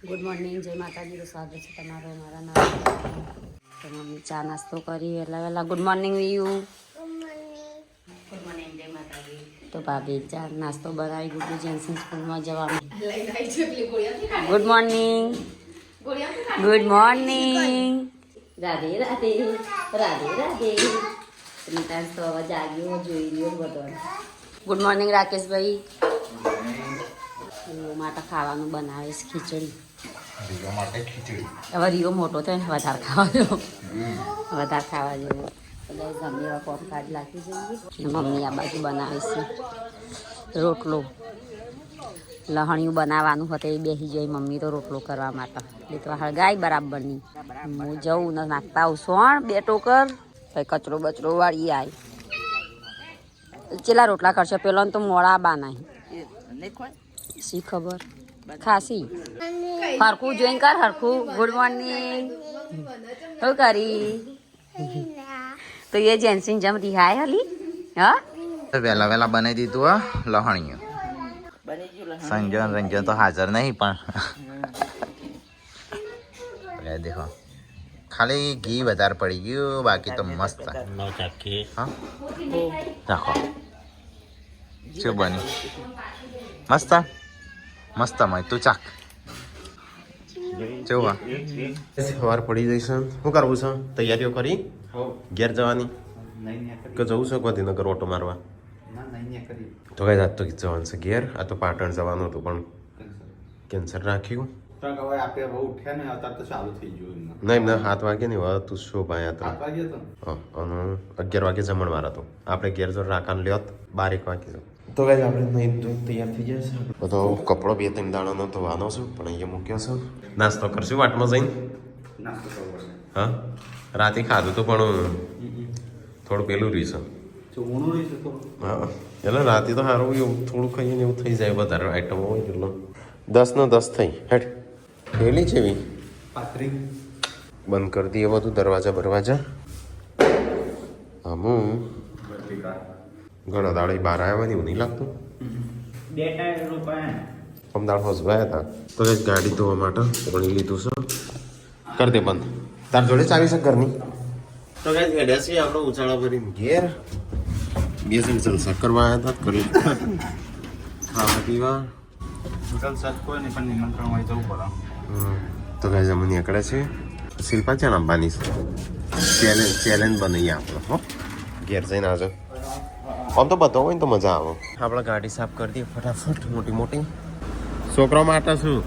Good morning, જય માતાજી. સ્વાગત છે તમારું અમારા નામ. તો મમ્મી ચા નાસ્તો કરી વહેલા good morning view. Good morning, જય માતાજી. તો ભાભી ચા નાસ્તો બનાવી ગુડ્ડુ જેન્સન સ્કૂલમાં જવાનું. Good morning, good morning. Radhe Radhe, Radhe Radhe. Mitansh તો હવે જાગ્યો, જોઈ રહ્યો બધો. Good morning Rakeshbhai. માટે ખાવાનું બનાવે છે ખીચડી. હવે રીઓ મોટો થાય ને વધારે ખાવા જેવો બધા ગમે એવા કોમ કાઢ લાગી જઈએ. મમ્મી આ બાજુ બનાવે છે રોટલો. લહણિયું બનાવવાનું હતું એ બેસી જાય મમ્મી તો રોટલો કરવા માટે. એટલે તો હળગાય બરાબરની. હું જઉં ને નાખતા આવું સોણ 2 ટોકર પછી કચરો બચરો વાળી આય. ચેલા રોટલા કરશે પેલો તો મોડા બાનાય શી ખબર ખાસી હરખું જોઈને કર હરખું. Good morning. શું કરી તો એ જેન્સિંગ જમ રિહાય હલી. હા વેલા વેલા બનાવી દીધું હા લહણીયું. સંજન તો હાજર નહીં પણ દેખો ખાલી ઘી વધારે પડી ગયું બાકી તો મસ્ત. હા રાખો શું બન્યું મસ્ત મસ્ત મય તું ચાક કેવું સવાર પડી જઈશ. શું કરવું છે? તૈયારીઓ કરી ઘેર જવાની કે જવું છે ગાંધીનગર ઓટો મારવા? તો કઈ આજ તો જવાનું છે ઘેર. આ તો પાટણ જવાનું હતું પણ કેન્સલ રાખ્યું. નહીં 7 વાગે નહીં હવે તું શોભાયાત્રા અને 11 વાગે જમણવાર હતો. આપણે ઘેર જો રાખાને લ્યોત 12 વાગે જો તો કઈ આપણે નહીં તૈયાર થઈ જશે. બધો કપડો 2-3 દાડાનો ધોવાનો છું પણ અહીંયા મૂક્યો છે. નાસ્તો કરશું વાટમાં જઈને. હા રાતે ખાધું તો પણ થોડું પેલું રહીશું. હા એટલે રાતે તો સારું એવું થોડું ખાઈએ ને એવું થઈ જાય. વધારે આઈટમો હોય એટલે 10 ને 10 થઈ હેઠ પેલી છે એવી બંધ કરી દઈએ બધું દરવાજા બરવાજા. હમું ઘણા દાડે બહાર આવ્યા ને એવું નહીં લાગતું. અમદાવાદ હોસભાઈ હતા તો જ ગાડી ધોવા માટે વળી લીધું છે. કરી દે બંધ. તાર જોડે ચાવી છે ઘરની? તો કઈ હેડ્યા છીએ આપણે ઉછાળા ભરીને ઘેર. બે જલસા કરવા આવ્યા હતા કરી ખાવા પીવા. તો કઈ જમવાની નીકળે છે. શિલ્પા છે અંબાની ચેલેન્જ બનાવીએ આપણે. હો ઘેર જઈને આવજો. આમ તો બધો હોય ને તો મજા આવે. આપણે ગાડી સાફ કરી દઈએ ફટાફટ મોટી મોટી. છોકરા માટે શું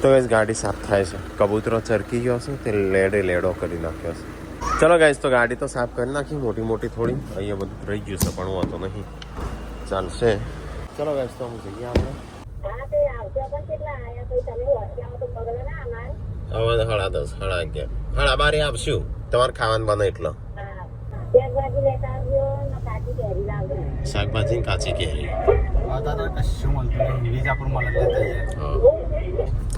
તો ગાડી સાફ થાય છે. કબૂતરો ચરકી ગયો છે તે લેડો કરી નાખ્યો છે. ચલો ગાઈસ તો ગાડી તો સાફ કરી નાખી મોટી મોટી થોડી. અહીંયા બધું રહી ગયું છે પણ વાંધો નહીં ચાલશે. ચલો ગાઈસ તો હું જઈએ આપણે. હવે 10:30 11 12 આપશું. તમારે ખાવાનું બને એટલો શાકભાજી કાચી કેરી.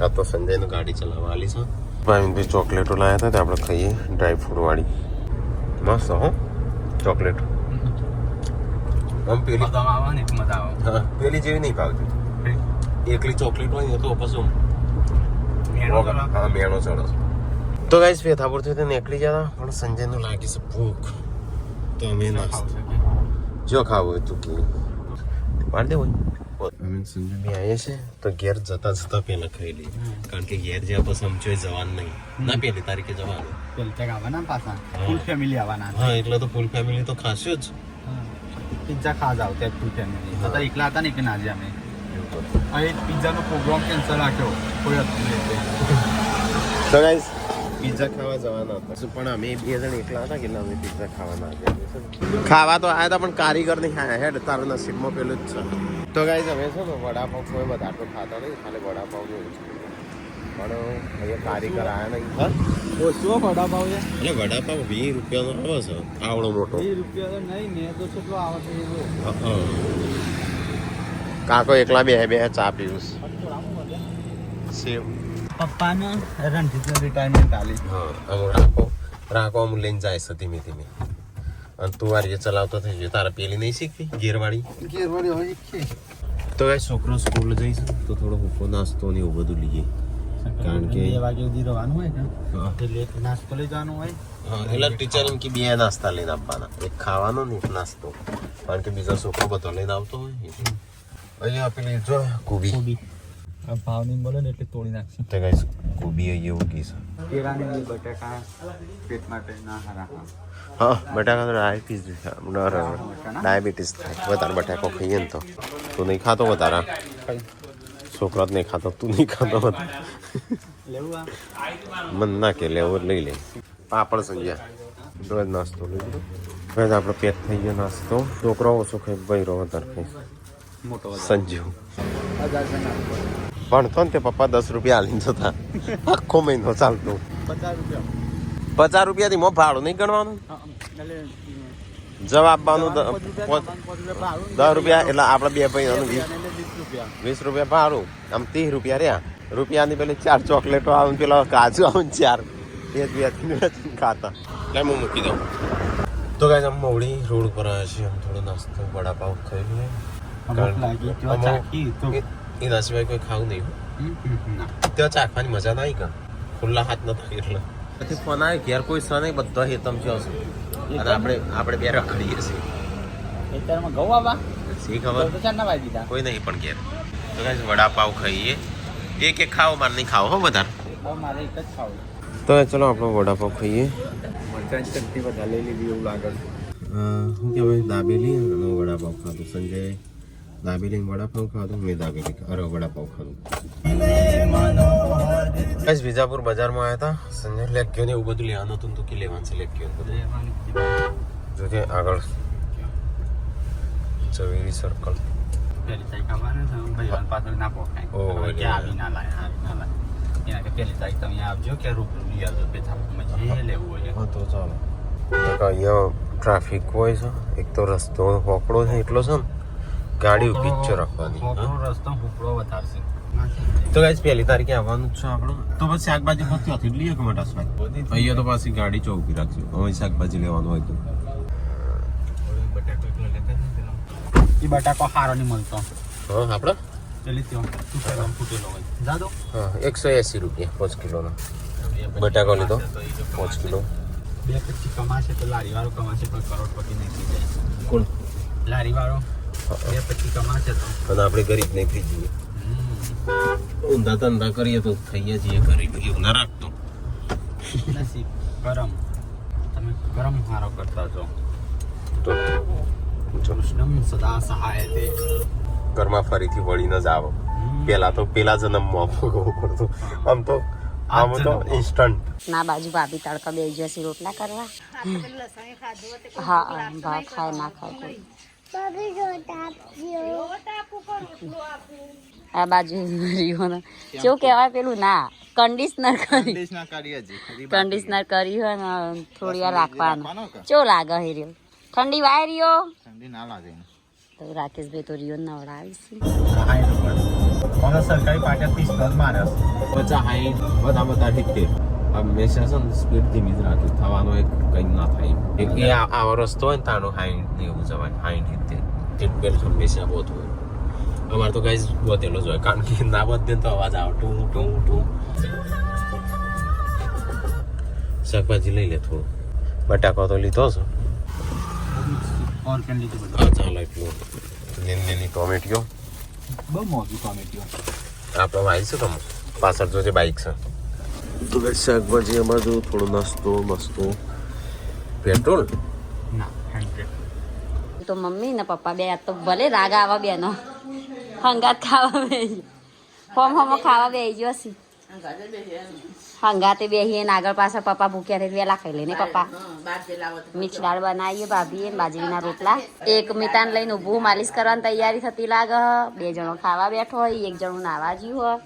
આ તો સંજયનું ગાડી ચલાવવા આલી છે. ભાઈ ચોકલેટો લાવ્યા હતા તે આપણે ખાઈએ ડ્રાયફ્રૂટ વાળી મસ્ત. હો ચોકલેટ આમ પેલી હા પેલી જેવી નહીં ભાવતી. એકલી ચોકલેટ હોય તો પછી હા મેણો ચડો. તો ગાઈસ ફેથાપુરથી તે નીકળી જતા પણ સંજયનું લાગી છે ભૂખ તો અમે જો ખાવું હોય તું કે માર દે હોય. અમે સંજય બી આવ્યા છે તો ઘેર જતા જતા પહેલા ખાઈ લઈએ કારણ કે ઘેર જ્યાં પછી સમજો જવાનું નહીં ના 1 તારીખે જવાનું. હા એટલે તો ફૂલ ફેમિલી તો ખાશું જ. પિઝા ખા જાવ ત્યાં ફૂલ ફેમિલી હતા એકલા હતા ને કે ના જે અમે અહીં પિઝાનો પ્રોગ્રામ કેન્સલ રાખ્યો કોઈ હતું તો ગાઈસ પિઝા ખાવા જવાના હતા પણ અમે 2 જણ એકલા હતા કે અમે પિઝા ખાવાના હતા. ખાવા તો આવ્યા હતા પણ કારીગર નહીં આવ્યા. હેડ તારો નસીબમાં પેલું જ છે. તો ગાઈસ અમે છે ને વડાપાવ કોઈ બધા તો ખાતા નહીં ખાલી વડાપાવ જ પણ અહીંયા કારીગર આવ્યા નહીં. હા શું વડાપાવ છે? એટલે વડાપાવ 20 રૂપિયાનો આવે છે આવડો મોટો. 20 રૂપિયા નહીં ને તો કેટલો આવે છે? કાકો એકલા બે ચા પીવું સેવ. પપ્પાનો રણજીતનો રિટાયરમેન્ટ આલી. હા અમુક રાખો અમુક લઈને જાય છે ધીમે ધીમે. અને તું વારી ચલાવતો થઈ ગયો. તારા પેલી નહીં શીખવી ગેરવાળી હોય શીખી. તો કઈ છોકરો સ્કૂલ જઈશ તો થોડો હુકો નાસ્તો ને એવું બધું લઈએ કારણ કે 2 વાગે સુધી રહેવાનું હોય ને હા. એટલે નાસ્તો લઈ જવાનું હોય હા એટલે ટીચર એમ કે 2 નાસ્તા લઈને આપવાના એક ખાવાનો ને એક નાસ્તો કારણ કે બીજો છોકરો બધો લઈને આવતો હોય એટલે. અહીંયા પેલી જો કોબી કોબી આ ભાવ નહીં મળે ને એટલે તોડી નાખશે તો કઈ કોબી અહીંયા એવું કીશ કેળાની બટાકા પેટ માટે ના હારા હા બટાકા તો ડાયાબિટીસ થાય વધારે બટાકો ખાઈએ ને તો તું નહીં ખાતો વધારે છોકરા જ નહીં ખાતો તું નહીં ખાતો વધારે લેવું આ મન ના કે લેવું લઈ લે પાપડ સંજ્યા રોજ નાસ્તો લઈ લીધો રોજ આપણો પેટ થઈ ગયો નાસ્તો છોકરો ઓછો ખાઈ બૈરો વધારે ખાઈ મોટો સંજીવ ભણતો ને તે પપ્પા 10 રૂપિયા આલીને જતા આખો મહિનો ચાલતો 50 રૂપિયાથી મો ભાડું નહીં ગણવાનું જવાબ આપવાનું 10 રૂપિયા એટલે આપણે 2 પૈસાનું 20 રૂપિયા ભાડું આમ 30 રૂપિયા રહ્યા રૂપિયાની પેલી 4 ચોકલેટો આવે પેલા કાજુ આવે 4 બે ખાતા એટલે હું મૂકી દઉં તો કાંઈ આમ મોડી રોડ પર આવ્યા છીએ આમ થોડો નાસ્તો વડાપાવ ખાઈ લઈએ એના સિવાય કોઈ ખાવું નહીં ત્યાં ચાખવાની મજા ના આવી કા ખુલ્લા હાથ ન થાય એટલે પછી ફોન આવે ઘેર કોઈ સા નહીં બધા હેતમ છે હશે અને આપણે બે રખડીએ છીએ અત્યારમાં ઘઉં આવા શી ખબર કોઈ નહીં પણ ઘેર તો કાંઈ વડાપાવ ખાઈએ એક ખાઓ મારે નહીં ખાઓ હો વધારે મારે એક જ ખાવું તો ચલો આપણો વડાપાવ ખાઈએ મરચાંની ચટણી વધારે લઈ લીધી એવું લાગે શું કહેવાય દાબેલી અને વડાપાવ ખાધું સંજય દાબેલી વડાપાવ ખાધું મેં દાબેલી વડાપાવ ખાધું બસ વિજાપુર બજારમાં આવ્યા હતા સંજય લેગ્યો ને એવું બધું લેવાનું હતું તો કે લેવાનું છે લેગ્યો બધું જોજે આગળ ઝવેરી સર્કલ પેલી સાઈડ ખાવાના છે ભાઈ પાછળ ના પોખાય કે આવી ના લાય એના કે પેલી સાઈડ તમે આવજો કે રૂબરૂ લઈ આવજો બેઠા જે લેવું હોય હા તો ચાલો અહીંયા ટ્રાફિક હોય છે એક તો રસ્તો હોકળો છે એટલો છે ને ગાડી ઊભી જ છે રાખવાની રસ્તો હુકડો વધારશે તો ગાઈસ પહેલી તારીખે આવવાનું જ છે આપણું તો પછી શાકભાજી ત્યાંથી લઈએ કે મોટા સ્વાદ અહીંયા તો પાછી ગાડી ચોકી રાખશું હવે શાકભાજી લેવાનું હોય તો એ બટાકો સારો નહીં મળતો હા આપણે પેલી ત્યાં ફૂટેલો હોય જાદો હા 180 રૂપિયા 5 કિલોનો બટાકો લીધો 5 કિલો 2.25 કમાશે તો લારી વાળો કમાશે પણ કરોડપતિ નહીં થઈ જાય કોણ લારી વાળો 2.25 કમાશે તો અને આપણે ગરીબ નહીં થઈ જઈએ ઊંધા ધંધા કરીએ તો થઈએ છીએ ગરીબ એવું ના રાખતો નસીબ ગરમ તમે ગરમ હારો કરતા છો તો કૃષ્ણમ સદા સહાય તે ઘરમાં ફરીથી વળીને જ આવો પેલા તો પેલા જન્મમાં ભોગવવું પડતું આમ તો ઇન્સ્ટન્ટ ના બાજુ ભાભી તડકા બે જશે રોટલા કરવા હા ભાવ ખાય ના ખાય કોઈ આ બાજુ શું કહેવાય પેલું ના કન્ડિશનર કરી હોય ને થોડી વાર રાખવાનું ચો લાગે હીર્યો ઠંડી વાય રહ્યો ના લાગે તો રાકેશભાઈ તો રિયો નવડાવીશું સરકારી પાટિયા 30 મારે 50 60 બધા 70 હંમેશા છે ને સ્પીડ ધીમી જ રાખી થવાનો એક કંઈ ના થાય એક એ આવો રસ્તો હોય ને તાનો 60 ને એવું જવાય 60 70 હંમેશા બહુ હોય અમારે તો ગાઈસ બોતેલો જ હોય કારણ કે ના બધે તો અવાજ આવે ટું ટું ટું શાકભાજી લઈ લે થોડું બટાકો તો લીધો છે ચાલો એટલું લીલી ટોમેટીઓ બહુ મોંઘી ટોમેટીઓ આપણે વાવીશું તમે પાછળ જોજે બાઇક છે તો શાકભાજી એમાં જો થોડો નાસ્તો મસ્તો પેટ્રોલ ના 100 તો મમ્મી ને પપ્પા બે તો ભલે રાગ આવા બેનો હંગાત ખાવા બે હોમ ખાવા બે ગયો છે હંગાતે બેહીએ ને આગળ પાછળ પપ્પા ભૂખ્યા થઈ વેલા ખાઈ લઈને પપ્પા મિક્સ દાળ બનાવીએ ભાભીએ બાજરીના રોટલા એક મિતાન લઈને ઊભું માલિશ કરવાની તૈયારી થતી લાગે 2 જણો ખાવા બેઠો હોય 1 જણું નાવા જ્યું હોય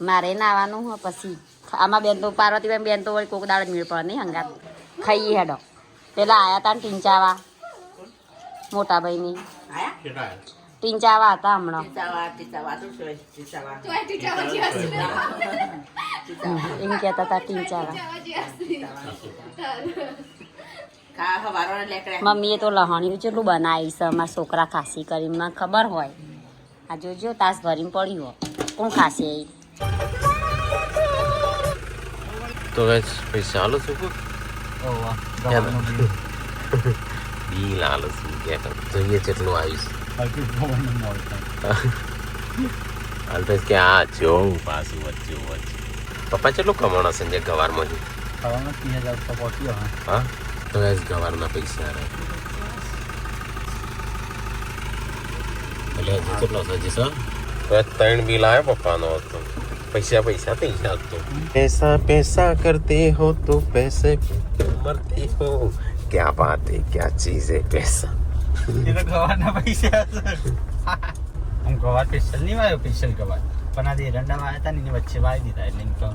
મારે નાવાનું હોય પછી આમાં બેન તો પાર્વતીબેન બેન તો વળી કોક દાળ મેળ પડે નહીં હંગાત ખાઈએ હેડો પેલા આયા તા ટીંચાવા મોટા ભાઈની ટીંચાવા હતા હમણાં એમ કહેતા હતા ટીંચાવા મમ્મીએ તો લહણ્યું કેટલું બનાવી છે અમારા છોકરા ખાસી કરી મને ખબર હોય આ જોજો તાસ ભરીને પડ્યું હો. કોણ ખાશે એ? તો ગાઈસ પૈસા હાલો છું ઓવા ગવાનું બિલ બિલ હાલો છું ક્યાં કરું જોઈએ કેટલું આવીશ બાકી ગવાનું મળતા હાલ તો કે આ જોઉં પાછું વચ્ચે પપ્પા કેટલું કમાણો છે જે ગવારમાંથી ખાવામાં 30,000 તો પહોંચ્યો હા તો ગાઈસ ગવારના પૈસા આવે એટલે હજી કેટલો છે હજી સર તો 3 બિલ આવે પપ્પાનો હતો पैसा पैसा पैसा तो पैसा पैसा करते हो तो पैसे मरते हो क्या बात है क्या चीज है पैसा એ તો ગવારના પૈસા છે આમ ગવાર સ્પેશિયલ નહીં વાયો સ્પેશિયલ ગવાર પણ આજે એરંડા વાયા હતા ને એની વચ્ચે વાવી દીધા એટલે એમ તો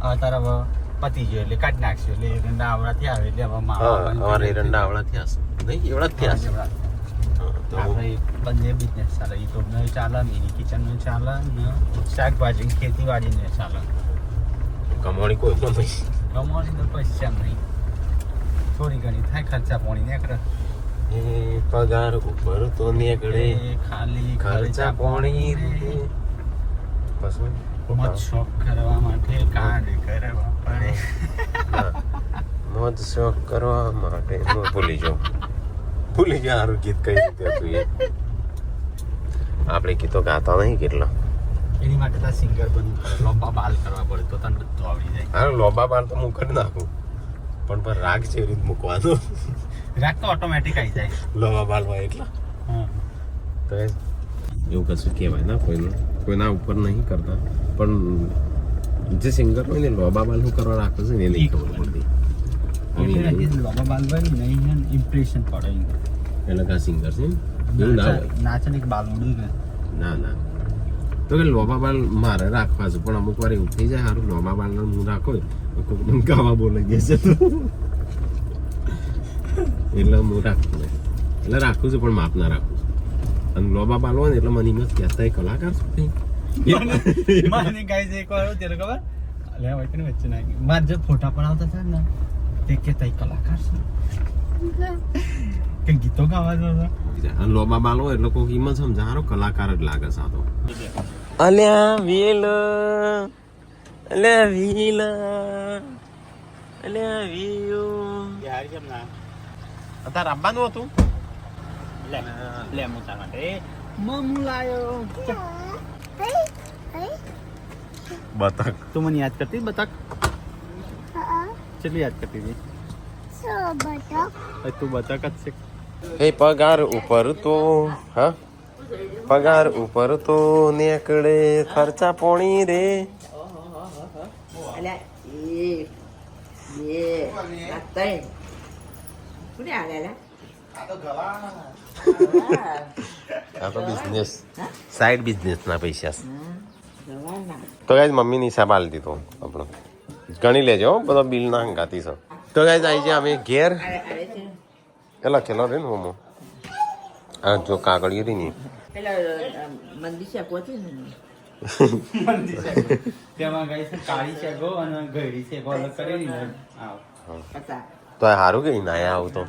હવે તારા પતી ગયો એટલે કાઢી નાખશું એટલે એરંડા આવડાથી આવે એટલે હવે હા અમારે એરંડા આવડા થયા છે નહીં એવડા જ થયા છે તો આપણે બંને બિઝનેસ ચાલે યુટ્યુબનો ચાલે મિની કિચનનો ચાલે ને શાકભાજી ખેતીવાડીને ચાલે કમાણી કોઈ પણ નહીં કમાણી તો પૈસા નહીં થોડી ઘણી થાય ખર્ચા પાણી નીકળે એ પગાર ઉપર તો નીકળે ખાલી ખર્ચા પાણી રે પછી મોજ શોખ કરવા માટે કાંડ કરવા પડે મોજ શોખ કરવા માટે હું ભૂલી જાઉં સારું ગીત કઈ રીતે હતું એ આપણે ગીતો ગાતા નહીં કેટલા એની માટે તાર સિંગર બનવું પડે લોબા બાલ કરવા પડે તો તને બધું આવડી જાય હા લોબા બાર તો હું કરી નાખું પણ રાગ છે એવી રીતે મૂકવાનો રાગ તો ઓટોમેટિક આવી જાય લોબા બાલમાં એટલા હા તો એવું કશું કહેવાય ના કોઈના ઉપર નહીં કરતા પણ જે સિંગર હોય ને લોબા બાલ શું કરવા રાખે છે ને એ નહીં ખબર પડતી લોબા બાલ હોય ને નહીં ઇમ્પ્રેશન પડે એટલે કા સિંગર છે એવું ના હોય નાચન એક બાલ ઉડી ગયો ના તો કે લોબા બાલ મારે રાખવા છે પણ અમુક વાર એવું થઈ જાય સારું લોબા બાલ હું રાખો કોઈક મને ગાવા બોલાઈ જશે તો એટલે હું રાખું નહીં એટલે રાખું છું પણ માપ ના રાખું અને લોબા બાલ હોય ને એટલે મને એમ જ કહેતા કલાકાર શું થઈ મને ગાય છે એક વાર ત્યારે ખબર લે હોય કે વચ્ચે નાખી માર જે ફોટા પડાવતા હતા ને તે કે તઈ કલાકાર છે કે ગીતો ગાવા દો અને લોબા બાલ હોય એટલે કોઈ એમ જ સમજા સારો કલાકાર જ લાગે છે આ તો અલ્યા વેલ અલ્યા વેલ અલ્યા વેયો યાર કેમ ના અત્યારે આવવાનું હતું લે લે મોટા માટે મમુ લાયો બતક તું મને યાદ કરતી બતક કેટલી યાદ કરતી હતી તું બતક જ છે એ પગાર ઉપર તો હા પગાર ઉપર તો નીકળે ખર્ચા પોણી રે આ તો બિઝનેસ સાઈડ બિઝનેસ ના પૈસા તો ગાઈઝ મમ્મીની હિસાબ આલી દીધો આપણો ગણી લેજો બધો બિલ ના હંગાતી છે તો ગાઈઝ આવી જાય અમે ઘેર એ લખેલો રે ને હોમો આ જો કાગળિયું રહી ને તેમાં ગઈ છે કાળી શેગો અને ગળી શેગો અલગ કરેલી ને આવ તો આ સારું કે ના આવું તો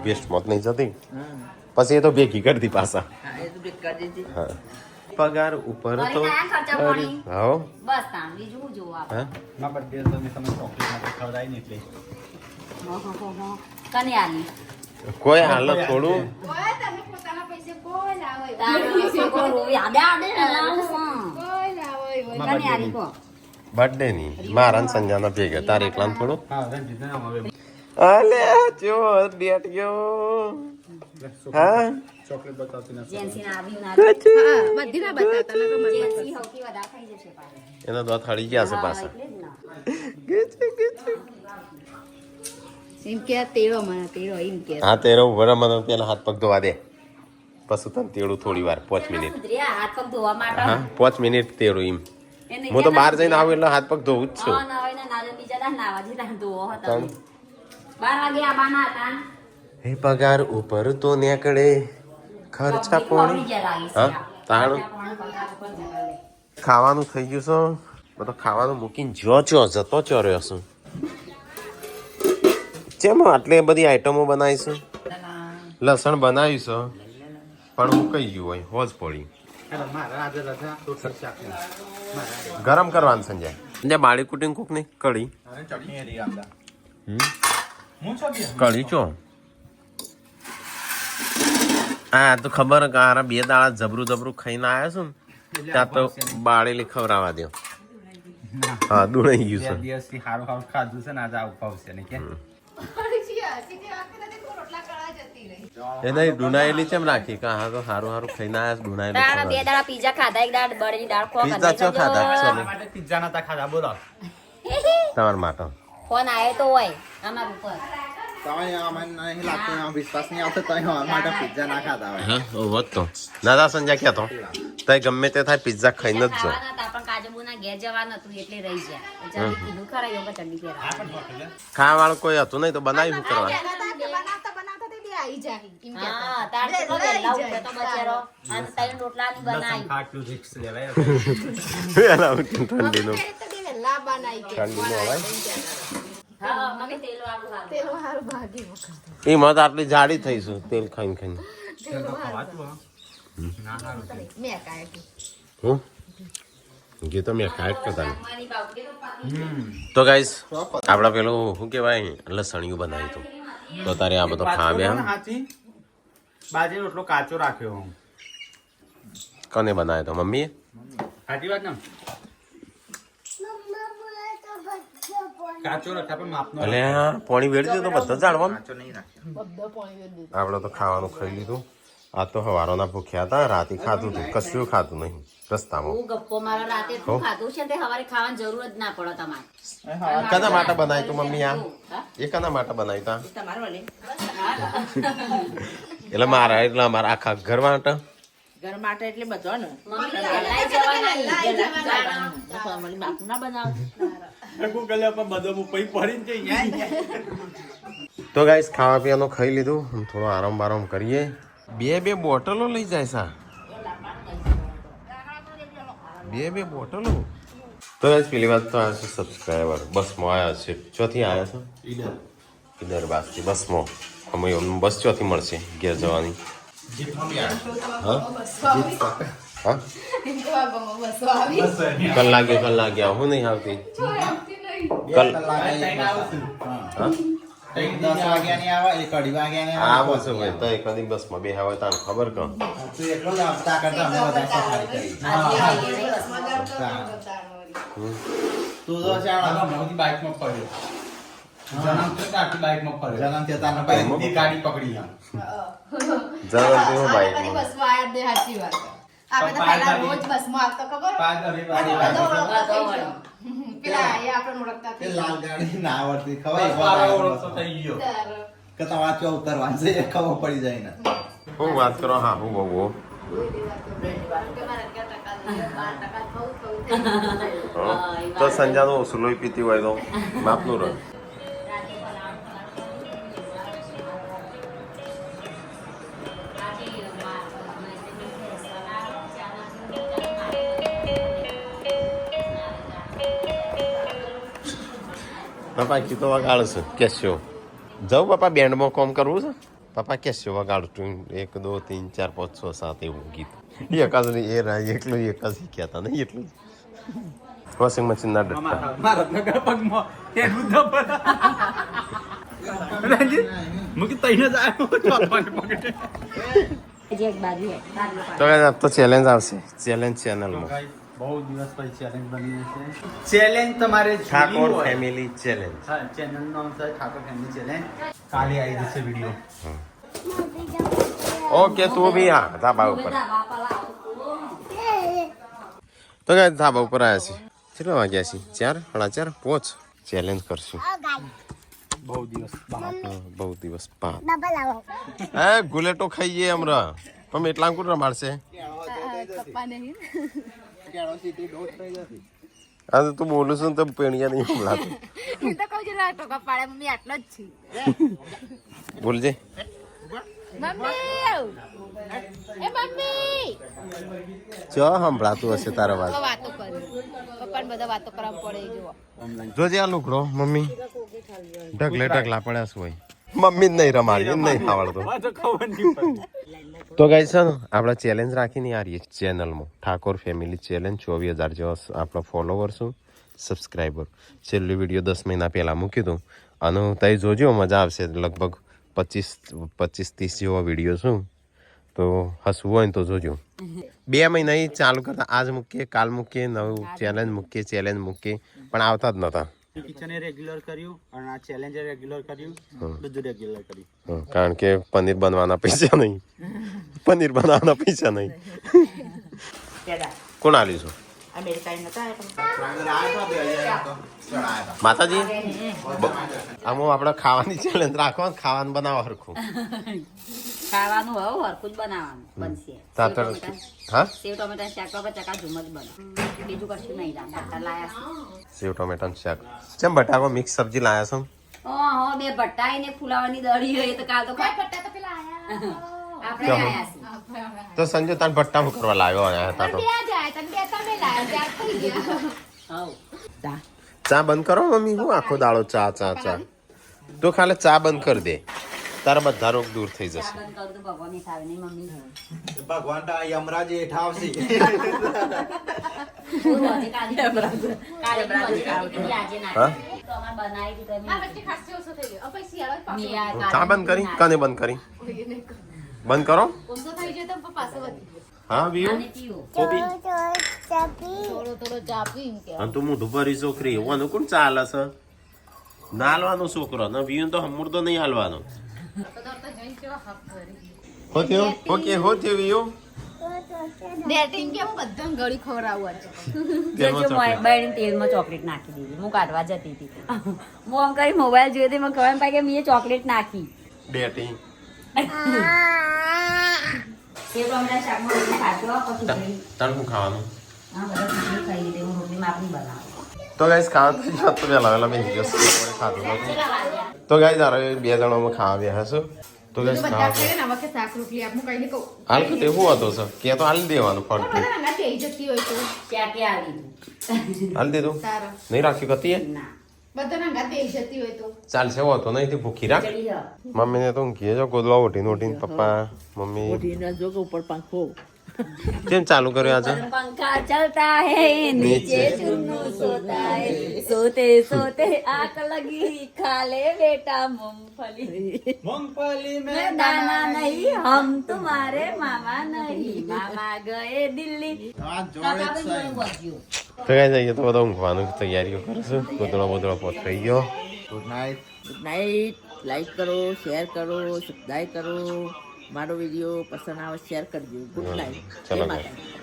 બેસ્ટ મોત નહીં જતી પછી એ તો ભેગી કરતી પાછા હા પગાર ઉપર તો હા બસ તાણ બીજું શું જોવું આપણે? હા ના બર્થડે તો મેં તમને ચોકલેટ માટે ખવડાવી ને એટલે કને આલી કોઈ હાલત થોડું બર્થડે ની મારા ને સંજાના ભેગા તારે એકલા થોડું હા રંજીત ના હવે અલે જો ડેટ ગયો હા ચોકલેટ બતાવતી નથી જેન્સી ના આવ્યું ના બધી ના બતાતા ના ગમે જેન્સી સૌથી વધારે ખાઈ જશે પાછું. એના દોત હળી ગયા છે પાછા એટલે જ ના. એમ કે તેડો મને તેડો એમ કે હા તેરો ઉભરા મને પેલા હાથ પગ ધોવા દે પછી તને તેડું થોડી વાર 5 મિનિટ ઉતર્યા હાથ પગ ધોવા માટે હા 5 મિનિટ તેડું એમ એને હું તો બહાર જઈને આવું એટલે હાથ પગ ધોવું જ છું હા, ના હોય ને ના હોય, બીજા દાડ નાવા જતા ધોવો હતા. તમ 12 વાગે આવવાના હતા. હે પગાર ઉપર તો નીકળે ખર્ચા પોણી હા તાણું ખાવાનું થઈ ગયું છે બધો ખાવાનું મૂકીને જતો રહ્યો છું ચેમ આટલી બધી આઈટમો બનાવીશું લસણ બનાવીશું પણ હું કઈ ગયું હોય હોજ પડી મારા આજે રજા રોટલી શાક મારા ગરમ કરવાનું સંજય સંજય બાળી કુટીને કૂક નહીં કઢી ચટણી હરી આમદા હું છો કઢી ચો હા તો ખબર કે આરા 2 દાડા જબરું ખાઈને આવ્યા છું ને ત્યાં તો બાળેલી ખવડાવવા દો હા દુણાઈ ગયું છે દિવસથી સારું સારું ખાધું છે ને આજે આવું ભાવશે ને કે એ નહીં ડુનાયેલી ચેમ રાખી કે હા તો સારું ખાઈને આવ્યા છે તારા 2 ડુનાયેલી દાડા પીઝા ખાધા, 1 દાડા બળેલી દાળ ખો પિઝા ચો ખાધા મારા માટે પિઝા નતા ખાધા બોલો તમારા માટે ફોન આવ્યો તો હોય અમાર ઉપર. તમે અમને નહીં લાગતું વિશ્વાસ નહીં આવતો તમે અમારા માટે પિઝા ના ખાધા હોય હા હોત તો દાદા સંજય કહેતો તઈ ગમે તે થાય પિઝા ખાઈને જ જો ખાવાના હતા પણ કાજુબુના ઘેર જવાનું હતું એટલે રહી ગયા. જલ્દી કીધું ખરા યોગા ચડ્ડી પહેરા. ખાવા વાળું કોઈ હતું નહીં તો બનાવી શું કરવા હા, તાર કેટલો વહેલા ઉઠ્યો તો બચારો. અને ત્રણ રોટલાની બનાવી. આટલું રિક્સ લેવાય વેલા ઉઠીને ઠંડીનું હા, મમ્મી તેલો આલુ હારું. એ મત આટલી જાડી થઈશું તેલ ખાઈને ખાઈને હું કે તો મેં કાંઈ કરતા નહીં મારી બાપડી તો પતિ. તો ગાઈસ આપડા પેલું શું કહેવાય લસણિયું બનાવ્યું હતું તો તારે આ બધો ખાવ્યા સાચી બાજરી રોટલો કાચો રાખ્યો હું કને બનાવ્યો તો મમ્મીએ સાચી વાત ને કાચો રાખ્યા પણ માપનો એટલે પાણી વેડી દીધું તો બધા જાણવાનું કાચો નહીં રાખ્યો આપણે તો ખાવાનું ખાઈ લીધું આ તો હવારોના ભૂખ્યા હતા રાતે ખાધું હતું કશું ખાતું નહીં રસ્તામાં હું ગપ્પો મારા રાતે શું ખાધું છે તે સવારે ખાવાની જરૂર જ ના પડે તમારે. કના માટે બનાવ્યું તું મમ્મી આ એ કના માટે બનાવ્યું તા તમારે વળે. એટલે અમારા આખા ઘર માટે ઘર માટે એટલે બધો ને મમ્મી વહેલાય જવાના નહીં. બાપુ ના બનાવ તો ગાઈસ ખાવા પીવાનું ખાઈ લીધું થોડો આરામ બારામ કરીએ બે બોટલો લઈ જાય સા બે બોટલો તો ગાઈસ પેલી વાત તો આ છે સબસ્ક્રાઈબર બસમાં આવ્યા છે ચોથી આવ્યા છે ઈડર બાસથી બસમાં અમે બસ ચોથી મળશે ઘેર જવાની હા હા કલાકે હું નહીં આવતી આવો છો ભાઈ તો એકાદી બસમાં બે આવે તને ખબર કહો બાઇકમાં ફર્યો જન્મ થતા ગાડી પકડી જરા બાઈકમાં લાલ ગાડી ના આવડતી ખબર વાંચો ઉતરવાનું છે ખબર પડી જાય ને હું વાત કરો હા હું બહુ તો સંજાનો ઓસલોય પીતી હોય તો માપનું રહે પપ્પા કીધો વગાડશે કેસ્યો જાઉં પપ્પા બેન્ડમાં કામ કરવું છે પપ્પા કેસ્યો વગાડતું 1 2 3 4 5 6 7 એવું ગીત એક જ નહીં એ રાય એકલું એક જ શીખ્યા હતા નહીં એટલું વોશિંગ મશીન ના ડટતા હજી એક બાજુ હે. તો guys, આ તો ચેલેન્જ આવશે ચેલેન્જ ચેનલમાં બહુ દિવસ પછી ચેલેન્જ બની છે ચેલેન્જ તમારે ઠાકોર ફેમિલી ચેલેન્જ હા ચેનલ નું નામ છે ઠાકોર ફેમિલી ચેલેન્જ કાલે આવી જશે વિડીયો ઓકે તું બી હા ધાબા ઉપર તો guys, ધાબા ઉપર આવ્યા છે કેટલા વાગ્યા છે 4 4:30 5 ચેલેન્જ કરશું બહુ દિવસ બહુ દિવસ બાદ એ ગુલેટો ખાઈએ હમણાં પણ એટલા કોણ રમાડશે હા તો તું બોલું છું ને તો પેણિયા નહીં સંભળાતું બોલજે ચો સંભળાતું હશે તારા વાત જોજે આ લુકડો મમ્મી ઢગલે ઢગલા પડ્યા શું હોય મમ્મી જ નહીં રમાડી એ નહીં આવડતું તો ખબર નહીં પડી. તો ગાઈ છે ને આપણે ચેલેન્જ રાખીને આ રહી ચેનલમાં ઠાકોર ફેમિલી ચેલેન્જ 24,000 જેવા આપણા ફોલોવર્સ સબસ્ક્રાઈબર છેલ્લું વિડીયો 10 મહિના પહેલાં મૂક્યું હતું અને તઈ જોજો મજા આવશે લગભગ 25-30 જેવો વિડીયો છું તો હસવું હોય ને તો જોજો 2 મહિના ઈ ચાલુ કરતા આજ મૂકીએ કાલ મૂકીએ નવું ચેલેન્જ મૂકીએ પણ આવતા જ નહોતા કિચને રેગ્યુલર કર્યું અને આ ચેલેન્જ રેગ્યુલર કર્યું બધું રેગ્યુલર કર્યું. કારણ કે પનીર બનાવવાના પૈસા નહીં કોણ આલ્યું છું માતાજી આમાં આપણે ખાવાની ચેલેન્જ રાખો ખાવાનું બનાવો હરખું ખાવાનું હવે હરખું જ બનાવવાનું બનશે હા સેવ ટમેટા શાક ચકા ઝુમ જ બને બીજું કશું નહીં રાખતા લાયા સેવ ટમેટાનું શાક ચમ બટાકો મિક્સ સબ્જી લાયા છો હો બે ભટ્ટા ને ફુલાવાની દળી હોય તો કાલ તો ભટ્ટા તો પેલા આયા આપણે આયા છે તો સંજય તાન ભટ્ટા હું કરવા લાવ્યો હતા તો ચા બંધ કરો મમ્મી હું આખો દાડો ચા તો ખાલી ચા બંધ કરી દે તારા બધા રોગ દૂર થઈ જશે બંધ કરું તો ભગવાન ની સાવે નહીં મમ્મી ભગવાન તો યમરાજ હેઠા આવશે. ચા બંધ કરી કને બંધ કરી બંધ કરો હા વિયુ અને તું મોઢું ભરી છોકરી એવાનું કોણ ચાલે છે ના હાલવાનો છોકરો ને વિયુ તો હમુર તો નહીં હાલવાનો હોત્યો વિયુ તેલમાં ચોકલેટ નાખી દીધી હું કાઢવા જતી હતી હું આમ કરી મોબાઈલ જોઈ હતી મને ખબર પાઈ કે મેં ચોકલેટ નાખી ડેટિંગ સેવ ટમેટા શાકમાં રોટલી ખાધો પછી તાર શું ખાવાનું હા બધા ખીચડી ખાઈ લીધી હું રોટલી માપની બનાવું તો ગાઈસ ખાવાનું થઈ જતું વહેલા મેં ખાધું નતું તો ગાઈસ આ 2 જણામાં ખાવા બેઠા છો તો ગાઈસ હાલ તે શું હતો સર કે તો હાલ દેવાનું ફળ હાલ દીધું નહીં રાખ્યું કતી ચાલશે હો તો નહીં ભૂખી રાખ મમ્મીને તો ઊંઘીએ જો ગોદવા ઓટીને પપ્પા મમ્મી કેમ ચાલુ કર્યો આજે पंखा चलता है नीचे चुन्नू सोता है सोते सोते आग लगी खा ले बेटा मूंगफली में दाना नहीं हम तुम्हारे मामा नहीं मामा गए दिल्ली તો કઈ જઈએ તો બધા ઊંઘવાનું તૈયારીઓ કરશું ગોદડો પોતરાઈ ગયો good night. Good night. Like કરો, શેર કરો, સબસ્ક્રાઈબ કરો. મારો વિડીયો પસંદ આવે શેર કરજો. Good night. ચલો